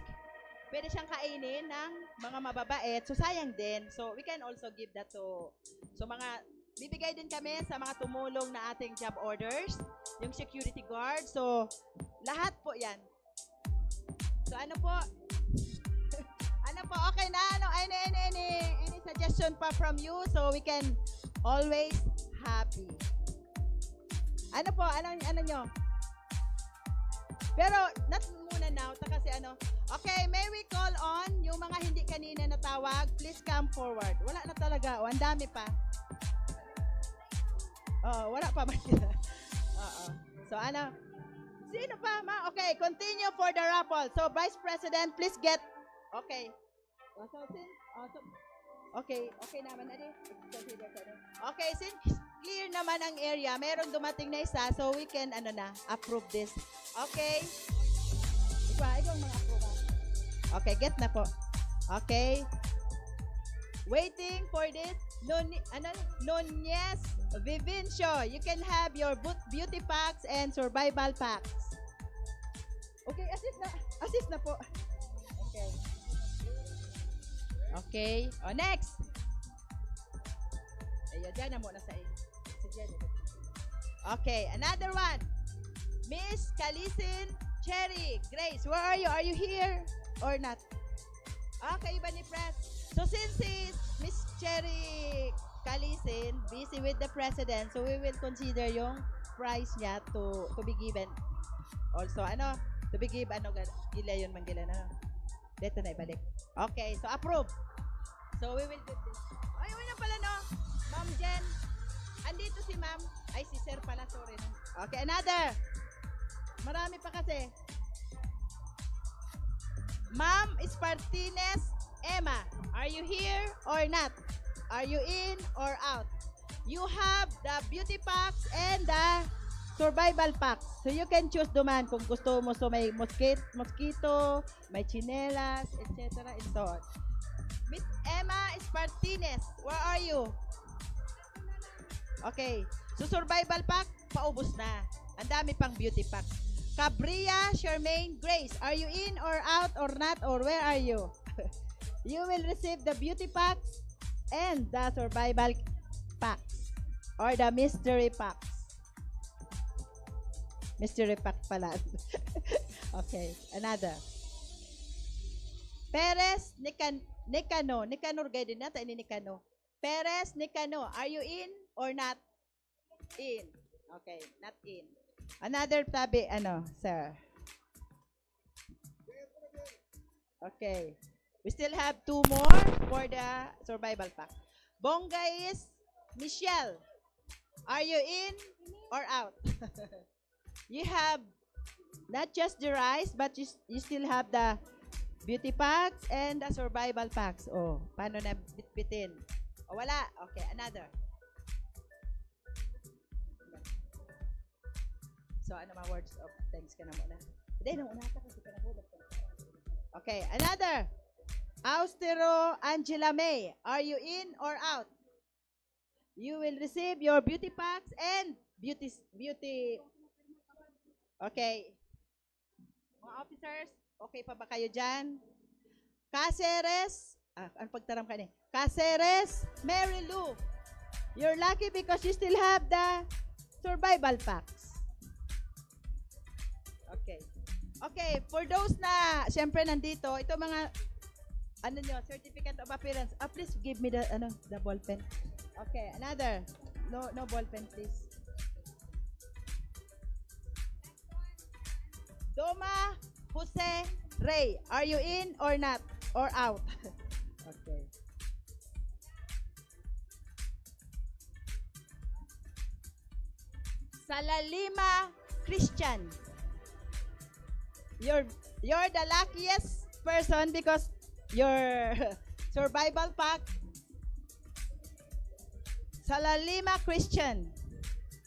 pwede siyang kainin ng mga mababait. So, sayang din. So, we can also give that to, so mga, bibigay din kami sa mga tumulong na ating job orders, yung security guard. So, lahat po yan. So, ano po? Ano po? Okay na? Any suggestion pa from you? So, we can always happy. Ano po? Ano nyo? Pero, not muna now, kasi ano. Okay, may we call on yung mga hindi kanina natawag, please come forward. Wala na talaga, ang dami pa. Oo, wala pa man sila. Oo. So, ano, sino pa, ma? Okay, continue for the raffle. So, Vice President, please get, okay. Okay naman na din. Okay, since clear naman ang area, merong dumating na isa, so we can, approve this. Okay. Ikaw mga approve. Okay, get na po. Okay. Waiting for this. Nunez Vivincio, you can have your beauty packs and survival packs. Okay, assist na po. Okay. Okay. Next. Ayun, dyan na muna sa inyo. Okay, another one. Miss Kalisin Cherry Grace, where are you? Are you here or not? Okay, iba ni Press. So since Miss Cherry Kalisin busy with the president, so we will consider yung prize niya to be given. Also, to be given, gila yun man gila na. Dito na ibalik. Okay, so approve. So we will do this. Ay, na pala no. Ma'am Jen. Andito si ma'am. Ay, si sir pala, sorry. Okay, another. Marami pa kasi. Ma'am Espartines Emma, are you here or not? Are you in or out? You have the beauty packs and the survival packs. So you can choose duman kung gusto mo. So may mosquito, may chinelas, etc. and so on. Miss Emma Espartines, where are you? Okay. So survival pack, paubos na. Ang dami pang beauty pack. Cabria Charmaine Grace, are you in or out or not or where are you? You will receive the beauty packs and the survival packs or the mystery packs. Mystery pack pala. Okay, another. Perez Nicano. Nicanor gaya din natin ini Nicano. Perez Nicano, are you in or not? In. Okay, not in. Another tabi, sir. Okay. We still have 2 more for the survival pack. Bonggais Michelle, are you in or out? You have not just the rice, but you still have the beauty packs and the survival packs. Oh, paano na bitbitin? Oh, wala. Okay, another. So, mga words of thanks ka na muna. Hindi, nauna ka kasi pinahulog ko. Okay, another. Austero Angela May, are you in or out? You will receive your beauty packs and beauty. Okay. Mga officers, okay pa ba kayo dyan? Caceres, ang pagtaram ka ni? Caceres Mary Lou, you're lucky because you still have the survival packs. Okay. Okay, for those na, siyempre nandito, ito mga, certificate of appearance. Please give me the ball pen. Okay, another. No ball pen, please. Doma Jose Ray, are you in or not? Or out? Okay. Salalima Christian, you're the luckiest person because your survival pack. Salalima Christian.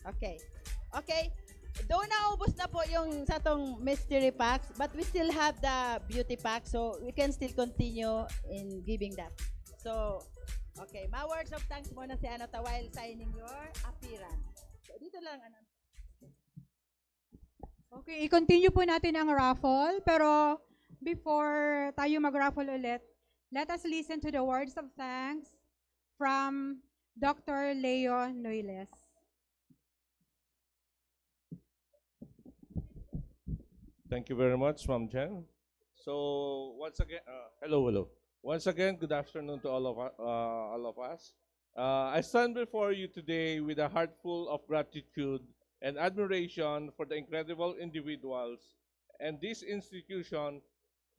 Okay. Okay. Doon naubos na po yung sa tong mystery packs, but we still have the beauty pack, so we can still continue in giving that. So, okay. My words of thanks muna si while signing your appearance. So, dito lang, Okay, i-continue po natin ang raffle, pero before tayo mag-raffle ulit, let us listen to the words of thanks from Dr. Leo Noiles. Thank you very much, Ma'am Jen. So once again, hello. Once again, good afternoon to all of us. I stand before you today with a heart full of gratitude and admiration for the incredible individuals and this institution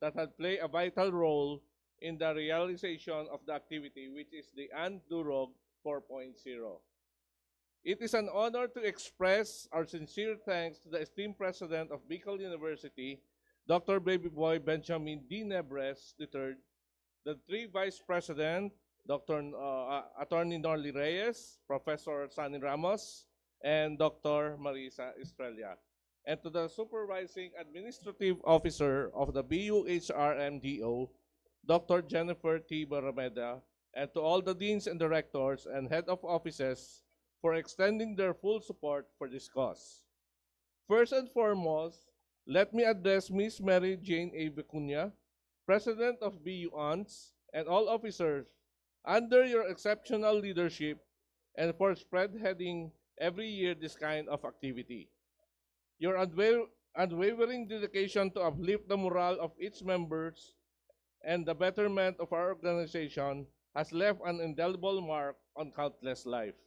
that had played a vital role in the realization of the activity, which is the Andurog 4.0. It is an honor to express our sincere thanks to the esteemed President of Bicol University, Dr. Baby Boy Benjamin D. Nebres III, the three Vice President, Dr. Attorney Norly Reyes, Professor Sunny Ramos, and Dr. Marisa Estrella, and to the Supervising Administrative Officer of the BUHRMDO, Dr. Jennifer T. Barameda, and to all the Deans and Directors and Head of Offices for extending their full support for this cause. First and foremost, let me address Ms. Mary Jane A. Vicuña, President of BUANS, and all officers under your exceptional leadership and for spearheading every year this kind of activity. Your unwavering dedication to uplift the morale of its members and the betterment of our organization has left an indelible mark on countless lives.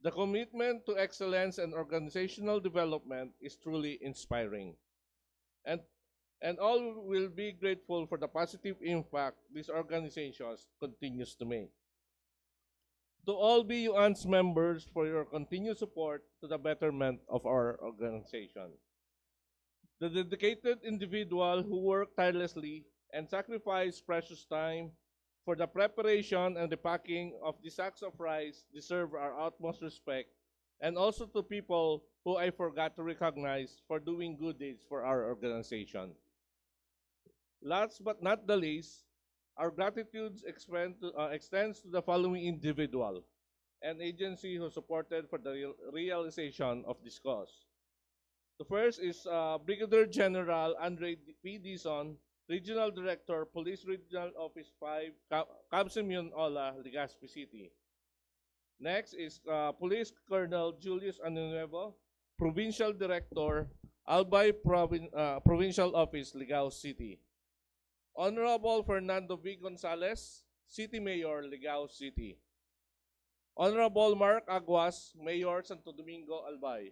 The commitment to excellence and organizational development is truly inspiring. And all will be grateful for the positive impact this organization continues to make. To all BUANS members for your continued support to the betterment of our organization. The dedicated individual who work tirelessly and sacrifice precious time for the preparation and the packing of the sacks of rice deserve our utmost respect, and also to people who I forgot to recognize for doing good deeds for our organization. Last but not the least, our gratitude extends to the following individual and agency who supported for the realization of this cause. The first is Brigadier General Andre P. Dizon, Regional Director, Police Regional Office 5, Camp Ola, Legazpi City. Next is Police Colonel Julius Anuevo, Provincial Director, Albay Provincial Office, Ligao City. Honorable Fernando V. Gonzalez, City Mayor, Ligao City. Honorable Mark Aguas, Mayor, Santo Domingo, Albay.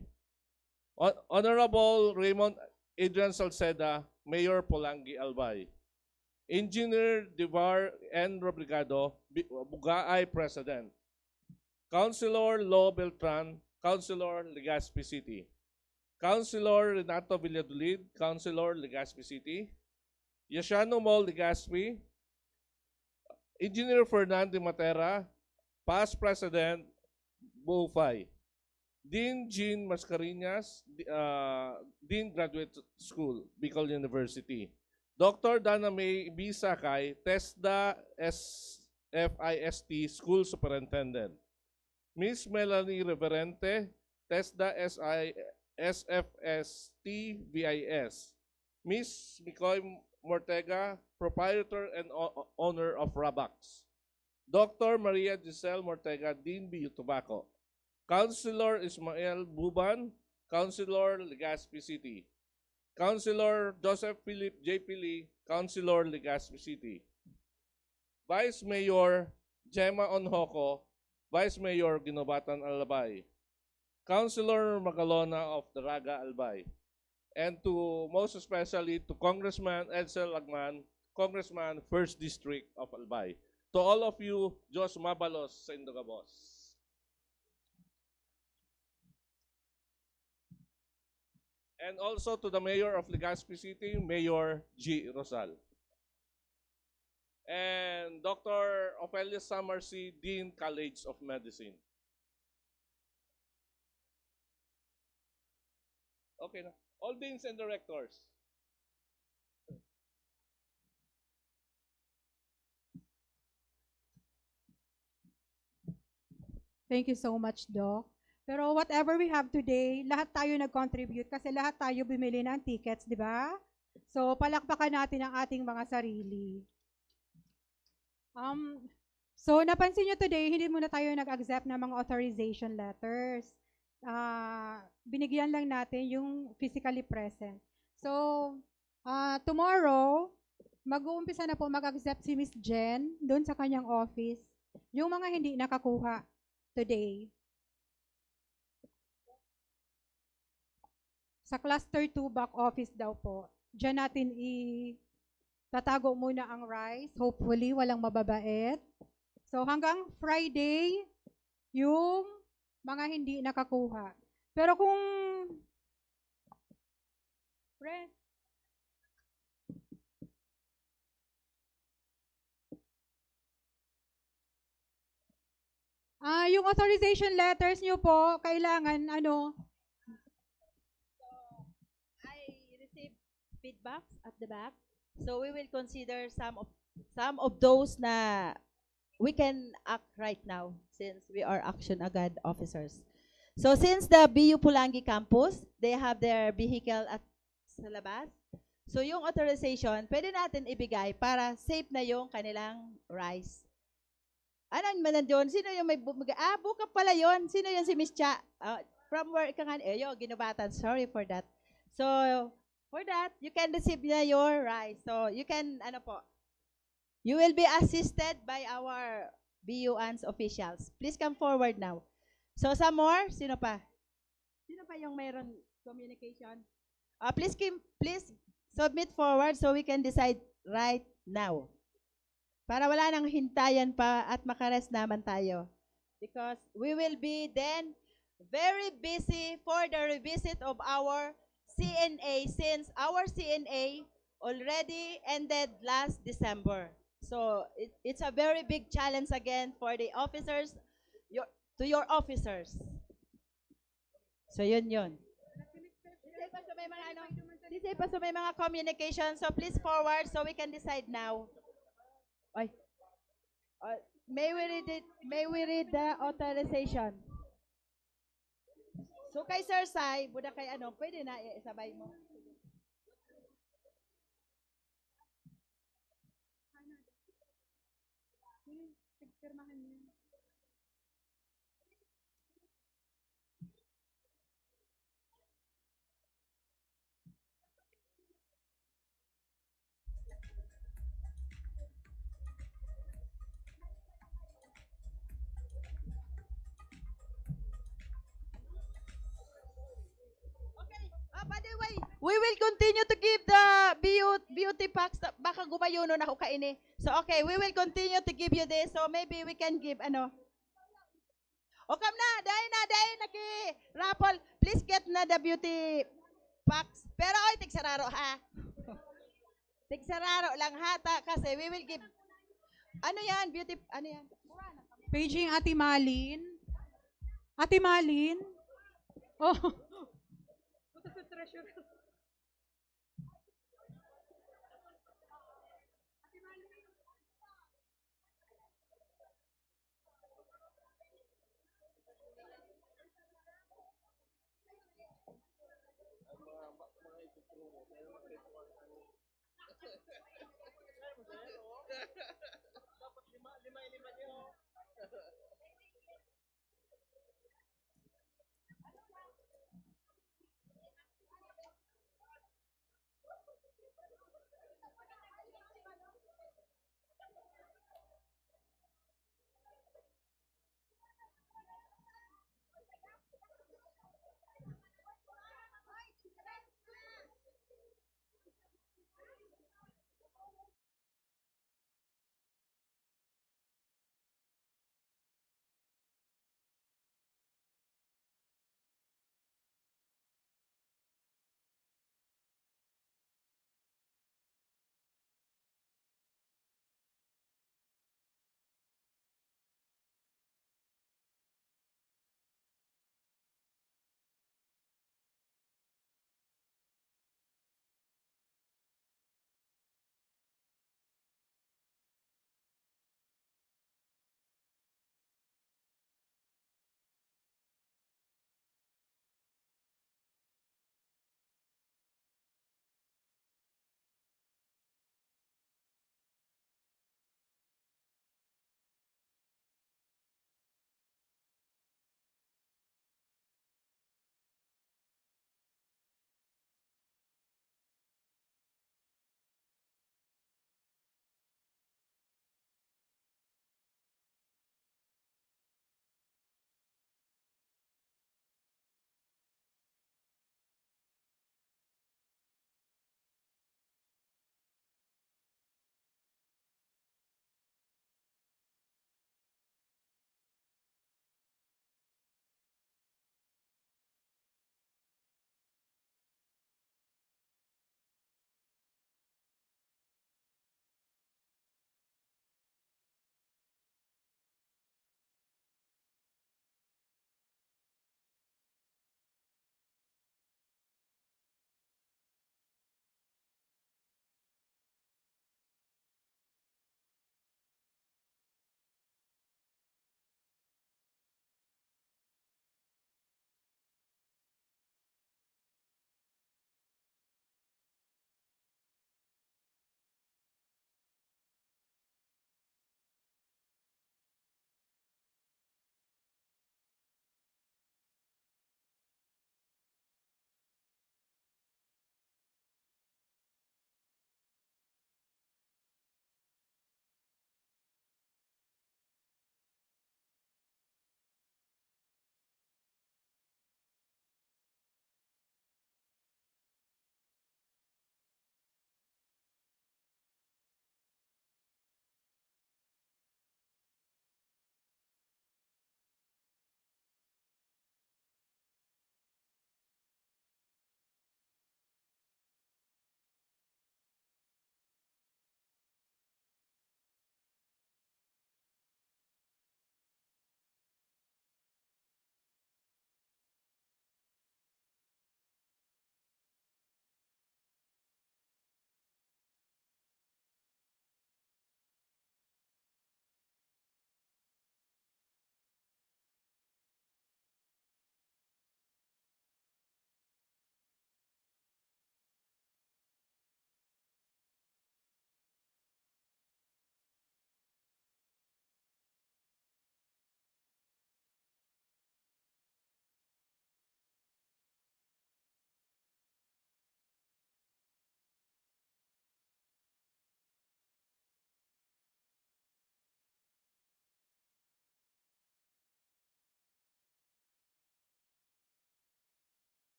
Honorable Raymond Adrian Salceda, Mayor, Polangi, Albay. Engineer Devar N. Robrigado, Bugaay President. Councilor Lo Beltran, Councilor, Legazpi City. Councilor Renato Villadolid, Councilor, Legazpi City. Yashano Mall, Legazpi. Engineer Fernando Matera, Past President, Bufay. Dean Jean Mascareñas, Dean Graduate School, Bicol University. Dr. Dana May B. Sakay, TESDA SFIST School Superintendent. Miss Melanie Reverente, TESDA SFST VIS. Miss Mikoy Mortega, Proprietor and Owner of Rabax. Dr. Maria Giselle Mortega, Dean BU Tobacco. Councilor Ismael Buban, Councilor, Legazpi City. Councilor Joseph Philip J. Pili, Councilor, Legazpi City. Vice Mayor Gemma Onhoco, Vice Mayor Ginobatan Albay. Councilor Magalona of Daraga Albay. And to most especially to Congressman Edsel Lagman, Congressman 1st District of Albay. To all of you, Diyos mabalos sa Indogabos. And also to the Mayor of Legazpi City, Mayor G. Rosal. And Dr. Ophelia Samarsi, Dean College of Medicine. Okay na. All deans and directors. Thank you so much, Doc. Pero whatever we have today, lahat tayo nag-contribute kasi lahat tayo bumili ng tickets, di ba? So, palakpakan natin ang ating mga sarili. So, napansin nyo today, hindi muna tayo nag-accept ng mga authorization letters. Binigyan lang natin yung physically present. So, tomorrow, mag-uumpisa na po mag-accept si Miss Jen doon sa kanyang office. Yung mga hindi nakakuha today. Sa cluster 2 back office daw po. Diyan natin tatago muna ang rice. Hopefully, walang mababait. So hanggang Friday, yung mga hindi nakakuha. Pero kung friend, yung authorization letters nyo po, kailangan I received feedbacks at the back. So we will consider some of those na we can act right now since we are action agad officers. So since the BU Pulangi campus, they have their vehicle at sa labas. So yung authorization, pwede natin ibigay para safe na yung kanilang rice. Anong man doon? Sino yung may buka pala yon? Sino yung si Miss Cha? From where ka nga? Ginubatan. Sorry for that. So, for that, you can receive na your rice. So, you can, you will be assisted by our BUANS officials. Please come forward now. So, some more? Sino pa? Sino pa yung mayroon communication? Please submit forward so we can decide right now. Para wala nang hintayan pa at makarest naman tayo. Because we will be then very busy for the revisit of our CNA since our CNA already ended last December. So it's a very big challenge again for the officers, to your officers. So yun. Disay pa so may mga communication. So please forward so we can decide now. May we read the authorization? So kay Sir Sai, buda kay pwede na isabay mo. By the way, we will continue to give the beauty packs. Baka gumayuno na ako kaini. So, okay, we will continue to give you this. So, maybe we can give, O, come na. Dahil naki-raffle. Please get na the beauty packs. Pero, tigsararo, ha? Tigsararo lang, hata. Kasi we will give, beauty, paging Ate Malin. Ate Malin? Oh. Punta sa treasurer.